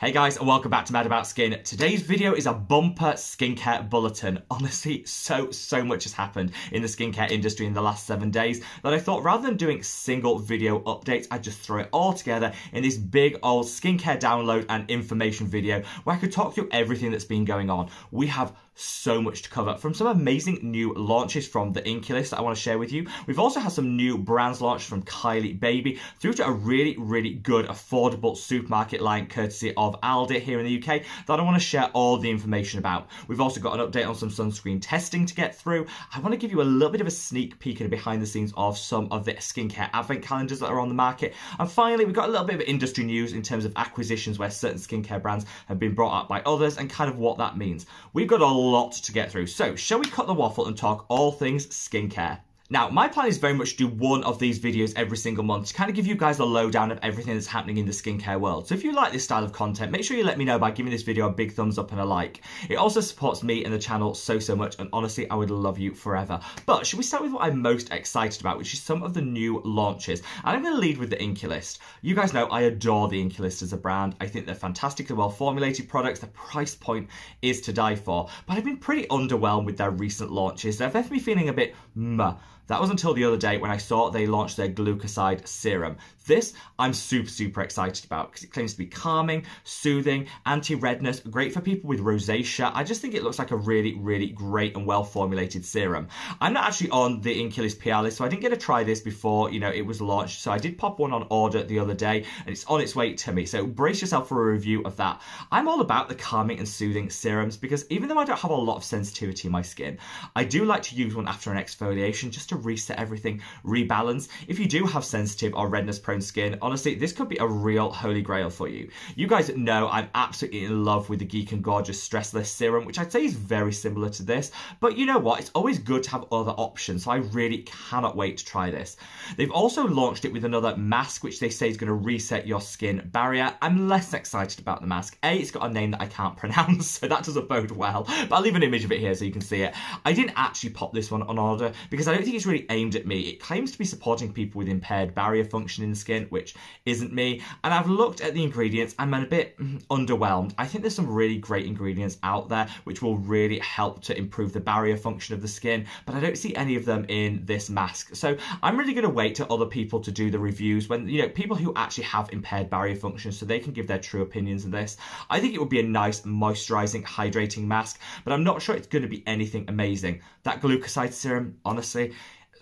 Hey guys, and welcome back to Mad About Skin. Today's video is a bumper skincare bulletin. Honestly, so much has happened in the skincare industry in the last 7 days that I thought rather than doing single video updates, I'd just throw it all together in this big old skincare download and information video where I could talk through everything that's been going on. We have so much to cover, from some amazing new launches from the Inkey List that I want to share with you. We've also had some new brands launched from Kylie Baby through to a really good affordable supermarket line courtesy of Aldi here in the UK that I want to share all the information about. We've also got an update on some sunscreen testing to get through. I want to give you a little bit of a sneak peek and behind the scenes of some of the skincare advent calendars that are on the market. And finally, we've got a little bit of industry news in terms of acquisitions where certain skincare brands have been brought up by others and kind of what that means. We've got a lot to get through, so shall we cut the waffle and talk all things skincare? Now, my plan is very much to do one of these videos every single month to kind of give you guys a lowdown of everything that's happening in the skincare world. So if you like this style of content, make sure you let me know by giving this video a big thumbs up and a like. It also supports me and the channel so much, and honestly, I would love you forever. But should we start with what I'm most excited about, which is some of the new launches? And I'm going to lead with the Inkey List. You guys know I adore the Inkey List as a brand. I think they're fantastically well formulated products. The price point is to die for. But I've been pretty underwhelmed with their recent launches. They've left me feeling a bit meh. That was until the other day when I saw they launched their Glucoside serum. This I'm super excited about because it claims to be calming, soothing, anti-redness, great for people with rosacea. I just think it looks like a really great and well-formulated serum. I'm not actually on the Inkey List PR list, so I didn't get to try this before, it was launched. So I did pop one on order the other day and it's on its way to me. So brace yourself for a review of that. I'm all about the calming and soothing serums because even though I don't have a lot of sensitivity in my skin, I do like to use one after an exfoliation just to reset everything, rebalance. If you do have sensitive or redness prone skin, honestly, this could be a real holy grail for you. You guys know I'm absolutely in love with the Geek and Gorgeous Stressless Serum, which I'd say is very similar to this, but you know what? It's always good to have other options, so I really cannot wait to try this. They've also launched it with another mask, which they say is going to reset your skin barrier. I'm less excited about the mask. It's got a name that I can't pronounce, so that doesn't bode well, but I'll leave an image of it here so you can see it. I didn't actually pop this one on order because I don't think it's really aimed at me. It claims to be supporting people with impaired barrier function in the skin, which isn't me, and I've looked at the ingredients. I'm a bit underwhelmed. I think there's some really great ingredients out there which will really help to improve the barrier function of the skin, but I don't see any of them in this mask. So I'm really going to wait till other people to do the reviews when, people who actually have impaired barrier function so they can give their true opinions on this. I think it would be a nice moisturizing, hydrating mask, but I'm not sure it's going to be anything amazing. That Glucoside serum, honestly,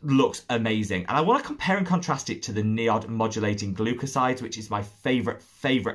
looks amazing, and I want to compare and contrast it to the NIOD modulating glucosides, which is my favorite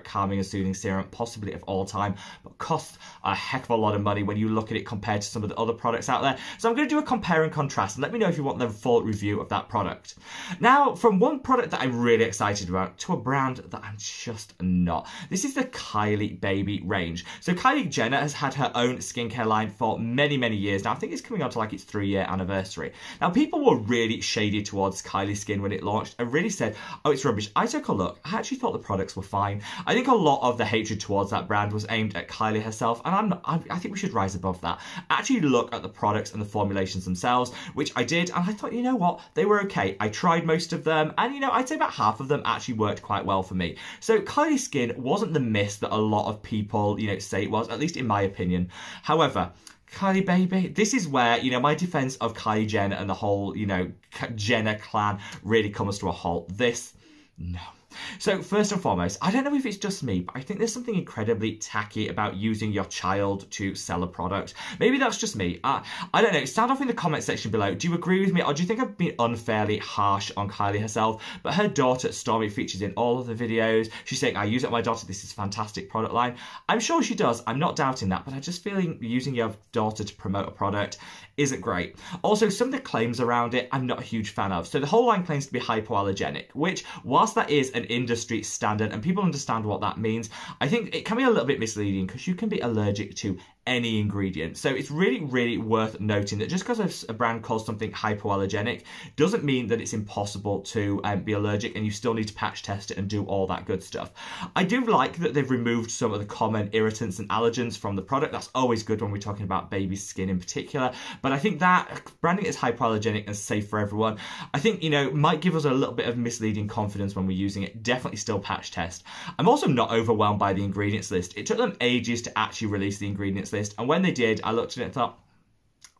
calming and soothing serum possibly of all time, but costs a heck of a lot of money when you look at it compared to some of the other products out there. So I'm going to do a compare and contrast, and let me know if you want the full review of that product. Now, from one product that I'm really excited about to a brand that I'm just not. This is the Kylie Baby range. So Kylie Jenner has had her own skincare line for many years now. I think it's coming on to like its 3-year anniversary. Now, people were really shady towards Kylie's skin when it launched and really said, oh, it's rubbish. I took a look. I actually thought the products were fine. I think a lot of the hatred towards that brand was aimed at Kylie herself, and I think we should rise above that. Actually look at the products and the formulations themselves, which I did, and I thought, you know what, they were okay. I tried most of them, and I'd say about half of them actually worked quite well for me. So Kylie's skin wasn't the mist that a lot of people, say it was, at least in my opinion. However, Kylie Baby, this is where, my defense of Kylie Jenner and the whole, Jenner clan really comes to a halt. This, no. So first and foremost, I don't know if it's just me, but I think there's something incredibly tacky about using your child to sell a product. Maybe that's just me. I don't know. Sound off in the comment section below. Do you agree with me, or do you think I've been unfairly harsh on Kylie herself? But her daughter, Stormy, features in all of the videos. She's saying, I use it on my daughter. This is a fantastic product line. I'm sure she does. I'm not doubting that, but I just feel using your daughter to promote a product isn't great. Also, some of the claims around it, I'm not a huge fan of. So the whole line claims to be hypoallergenic, which, whilst that is an industry standard and people understand what that means, I think it can be a little bit misleading because you can be allergic to any ingredient. So it's really, really worth noting that just because a brand calls something hypoallergenic doesn't mean that it's impossible to be allergic, and you still need to patch test it and do all that good stuff. I do like that they've removed some of the common irritants and allergens from the product. That's always good when we're talking about baby skin in particular. But I think that branding is hypoallergenic and safe for everyone, I think, you know, might give us a little bit of misleading confidence when we're using it. Definitely still patch test. I'm also not overwhelmed by the ingredients list. It took them ages to actually release the ingredients list, and when they did, I looked at it and thought,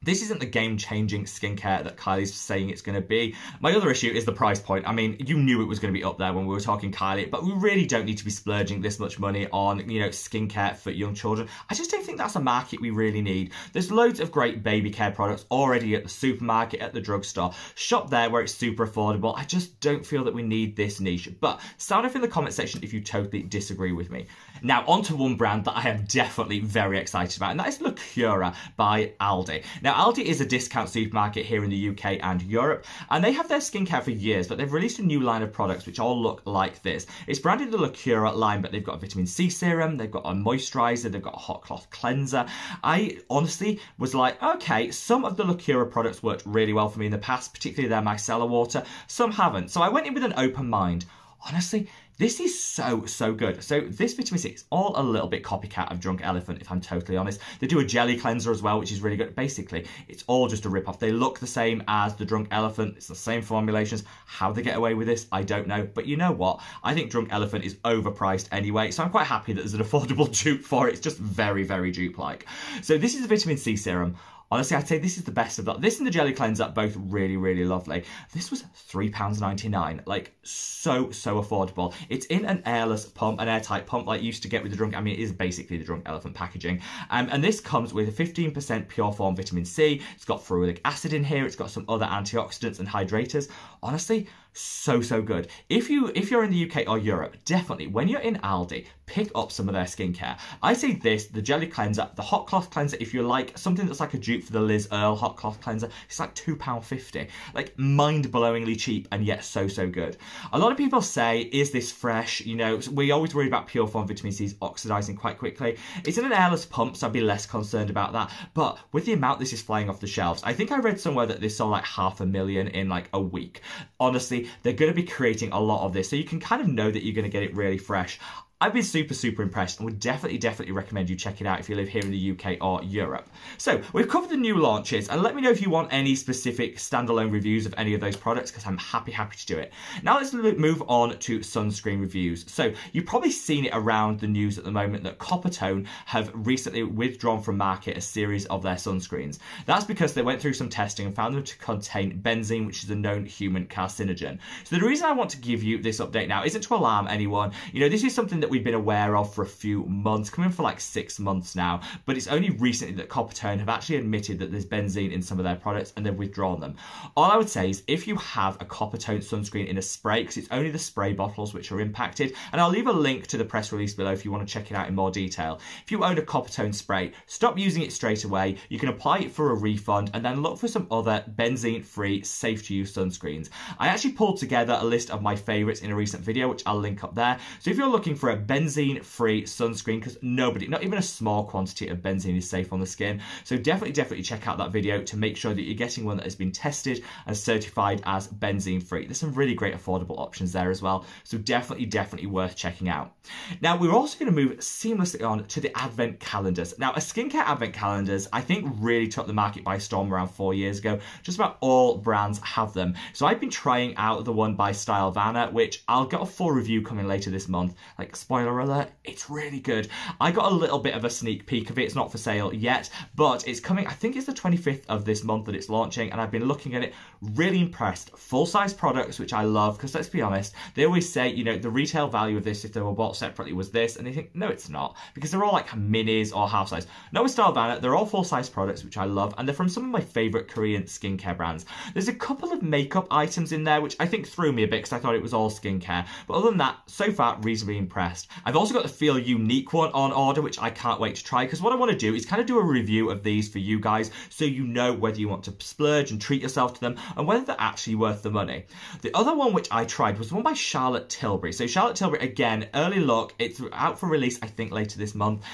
this isn't the game-changing skincare that Kylie's saying it's going to be. My other issue is the price point. I mean, you knew it was going to be up there when we were talking Kylie, but we really don't need to be splurging this much money on, you know, skincare for young children. I just don't think that's a market we really need. There's loads of great baby care products already at the supermarket, at the drugstore. Shop there where it's super affordable. I just don't feel that we need this niche. But sound off in the comment section if you totally disagree with me. Now, on to one brand that I am definitely very excited about, and that is Lacura by Aldi. Now, Aldi is a discount supermarket here in the UK and Europe, and they have their skincare for years, but they've released a new line of products which all look like this. It's branded the Lacura line, but they've got a vitamin C serum, they've got a moisturizer, they've got a hot cloth cleanser. I honestly was like, okay, some of the Lacura products worked really well for me in the past, particularly their micellar water. Some haven't. So I went in with an open mind. Honestly, this is so good. So this vitamin C is all a little bit copycat of Drunk Elephant, if I'm totally honest. They do a jelly cleanser as well, which is really good. Basically, it's all just a rip-off. They look the same as the Drunk Elephant. It's the same formulations. How they get away with this, I don't know. But you know what? I think Drunk Elephant is overpriced anyway, so I'm quite happy that there's an affordable dupe for it. It's just very, very dupe-like. So this is a vitamin C serum. Honestly, I'd say this is the best of that. This and the jelly cleanser, both really, really lovely. This was £3.99, like so affordable. It's in an airless pump, an airtight pump like you used to get with the Drunk. I mean, it is basically the Drunk Elephant packaging. And this comes with a 15% pure form vitamin C. It's got ferulic acid in here. It's got some other antioxidants and hydrators. Honestly, so good. If you're in the UK or Europe, definitely when you're in Aldi, pick up some of their skincare. I say this, the jelly cleanser, the hot cloth cleanser, if you like something that's like a dupe for the Liz Earle hot cloth cleanser, it's like £2.50. Like mind-blowingly cheap and yet so good. A lot of people say, is this fresh? You know, we always worry about pure form vitamin C's oxidizing quite quickly. It's in an airless pump, so I'd be less concerned about that. But with the amount this is flying off the shelves, I think I read somewhere that this sold like 500,000 in like a week. Honestly, they're going to be creating a lot of this, so you can kind of know that you're going to get it really fresh. I've been super impressed and would definitely recommend you check it out if you live here in the UK or Europe. So we've covered the new launches, and let me know if you want any specific standalone reviews of any of those products, because I'm happy to do it. Now let's move on to sunscreen reviews. So you've probably seen it around the news at the moment that Coppertone have recently withdrawn from market a series of their sunscreens. That's because they went through some testing and found them to contain benzene, which is a known human carcinogen. So the reason I want to give you this update now isn't to alarm anyone. You know, this is something that we've been aware of for a few months, coming for like 6 months now, but it's only recently that Coppertone have actually admitted that there's benzene in some of their products and they've withdrawn them. All I would say is if you have a Coppertone sunscreen in a spray, because it's only the spray bottles which are impacted, and I'll leave a link to the press release below if you want to check it out in more detail. If you own a Coppertone spray, stop using it straight away. You can apply it for a refund and then look for some other benzene-free, safe-to-use sunscreens. I actually pulled together a list of my favourites in a recent video, which I'll link up there. So if you're looking for a benzene-free sunscreen, because not even a small quantity of benzene is safe on the skin, so definitely check out that video to make sure that you're getting one that has been tested and certified as benzene-free. There's some really great affordable options there as well, so definitely worth checking out. Now, we're also going to move seamlessly on to the advent calendars. Now, a skincare advent calendars, I think, really took the market by storm around 4 years ago. Just about all brands have them. So I've been trying out the one by Stylevana, which I'll get a full review coming later this month. Like, spoiler alert, it's really good. I got a little bit of a sneak peek of it. It's not for sale yet, but it's coming. I think it's the 25th of this month that it's launching, and I've been looking at it, really impressed. Full-size products, which I love, because let's be honest, they always say, you know, the retail value of this, if they were bought separately, was this, and they think, no, it's not, because they're all like minis or half size. No, with Stylevana, they're all full-size products, which I love, and they're from some of my favorite Korean skincare brands. There's a couple of makeup items in there, which I think threw me a bit, because I thought it was all skincare, but other than that, so far, reasonably impressed. best. I've also got the Feel Unique one on order, which I can't wait to try, because what I want to do is kind of do a review of these for you guys so you know whether you want to splurge and treat yourself to them and whether they're actually worth the money. The other one which I tried was one by Charlotte Tilbury. So Charlotte Tilbury, again, early look, it's out for release I think later this month.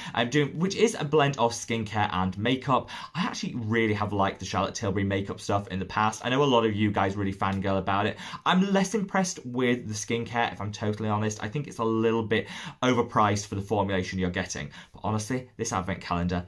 Which is a blend of skincare and makeup. I actually really have liked the Charlotte Tilbury makeup stuff in the past. I know a lot of you guys really fangirl about it. I'm less impressed with the skincare, if I'm totally honest. I think it's a little bit overpriced for the formulation you're getting. But honestly, this advent calendar,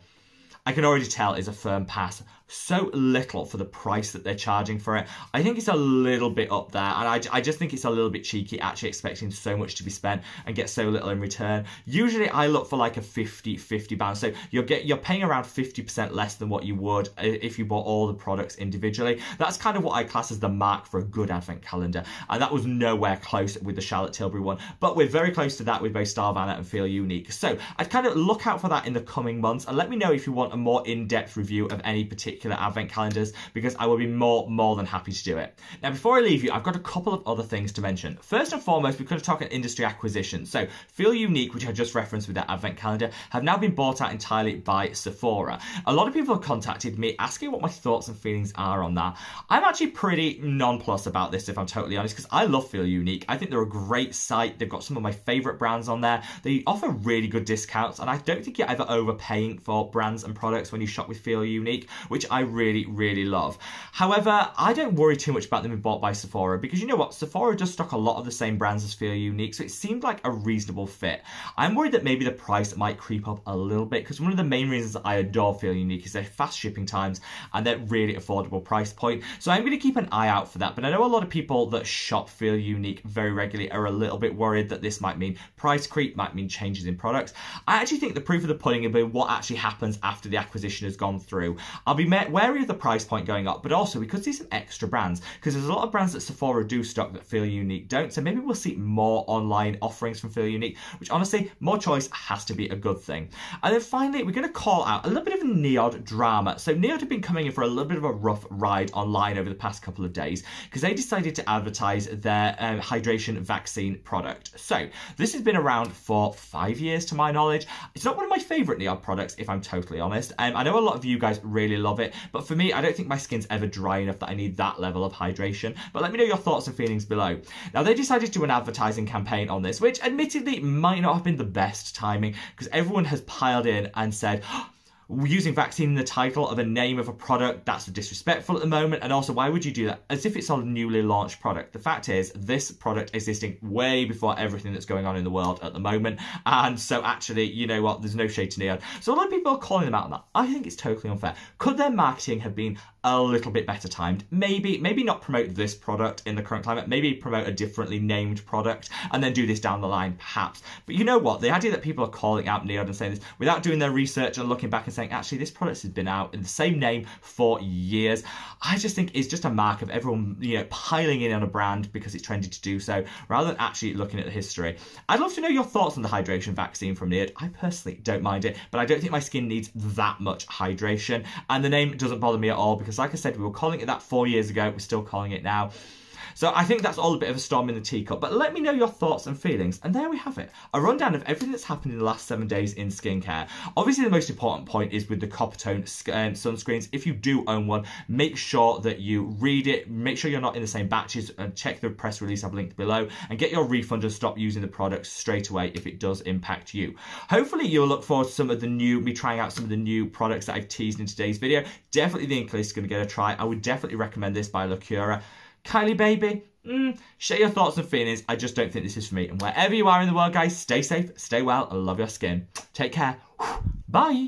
I can already tell is a firm pass. So little for the price that they're charging for it. I think it's a little bit up there, and I just think it's a little bit cheeky, actually expecting so much to be spent and get so little in return. Usually I look for like a 50-50 balance, so you're paying around 50% less than what you would if you bought all the products individually. That's kind of what I class as the mark for a good advent calendar, and that was nowhere close with the Charlotte Tilbury one, but we're very close to that with both Starvanna and Feel Unique. So I'd kind of look out for that in the coming months, and let me know if you want a more in-depth review of any particular advent calendars, because I will be more than happy to do it. Now, before I leave you, I've got a couple of other things to mention. First and foremost, we're going to talk about industry acquisition. So Feel Unique, which I just referenced with that advent calendar, have now been bought out entirely by Sephora. A lot of people have contacted me asking what my thoughts and feelings are on that. I'm actually pretty nonplussed about this, if I'm totally honest, because I love Feel Unique. I think they're a great site. They've got some of my favorite brands on there. They offer really good discounts, and I don't think you're ever overpaying for brands and products when you shop with Feel Unique, which I really love. However, I don't worry too much about them being bought by Sephora, because you know what? Sephora does stock a lot of the same brands as Feel Unique, so it seemed like a reasonable fit. I'm worried that maybe the price might creep up a little bit, because one of the main reasons that I adore Feel Unique is their fast shipping times and their really affordable price point. So I'm going to keep an eye out for that, but I know a lot of people that shop Feel Unique very regularly are a little bit worried that this might mean price creep, might mean changes in products. I actually think the proof of the pudding will be what actually happens after the acquisition has gone through. I'll be wary of the price point going up, but also we could see some extra brands, because there's a lot of brands that Sephora do stock that Feel Unique don't, so maybe we'll see more online offerings from Feel Unique, which honestly, more choice has to be a good thing. And then finally, we're going to call out a little bit of a NIOD drama. So NIOD have been coming in for a little bit of a rough ride online over the past couple of days, because they decided to advertise their hydration vaccine product. So this has been around for 5 years to my knowledge. It's not one of my favourite NIOD products, if I'm totally honest. I know a lot of you guys really love it, but for me, I don't think my skin's ever dry enough that I need that level of hydration. But let me know your thoughts and feelings below. Now, they decided to do an advertising campaign on this, which admittedly might not have been the best timing, because everyone has piled in and said, using vaccine in the title of a name of a product, that's disrespectful at the moment, and also why would you do that as if it's a newly launched product? The fact is, this product existing way before everything that's going on in the world at the moment, and so actually, you know what, there's no shade to NIOD. So a lot of people are calling them out on that. I think it's totally unfair. Could their marketing have been a little bit better timed? Maybe not promote this product in the current climate, maybe promote a differently named product and then do this down the line, perhaps. But you know what, the idea that people are calling out NIOD and saying this without doing their research and looking back and saying, actually, this product has been out in the same name for years, I just think it's just a mark of everyone, you know, piling in on a brand because it's trendy to do so, rather than actually looking at the history. I'd love to know your thoughts on the hydration vaccine from NIOD. I personally don't mind it, but I don't think my skin needs that much hydration, and the name doesn't bother me at all, because like I said, we were calling it that 4 years ago, we're still calling it now. So I think that's all a bit of a storm in the teacup, but let me know your thoughts and feelings. And there we have it, a rundown of everything that's happened in the last 7 days in skincare. Obviously, the most important point is with the Coppertone sunscreens. If you do own one, make sure that you read it, make sure you're not in the same batches, and check the press release I've linked below, and get your refund and stop using the products straight away if it does impact you. Hopefully, you'll look forward to some of the me trying out some of the new products that I've teased in today's video. Definitely the Inkey List is going to get a try. I would definitely recommend this by Lacura. Kylie Baby, share your thoughts and feelings. I just don't think this is for me. And wherever you are in the world, guys, stay safe, stay well, and love your skin. Take care. Bye.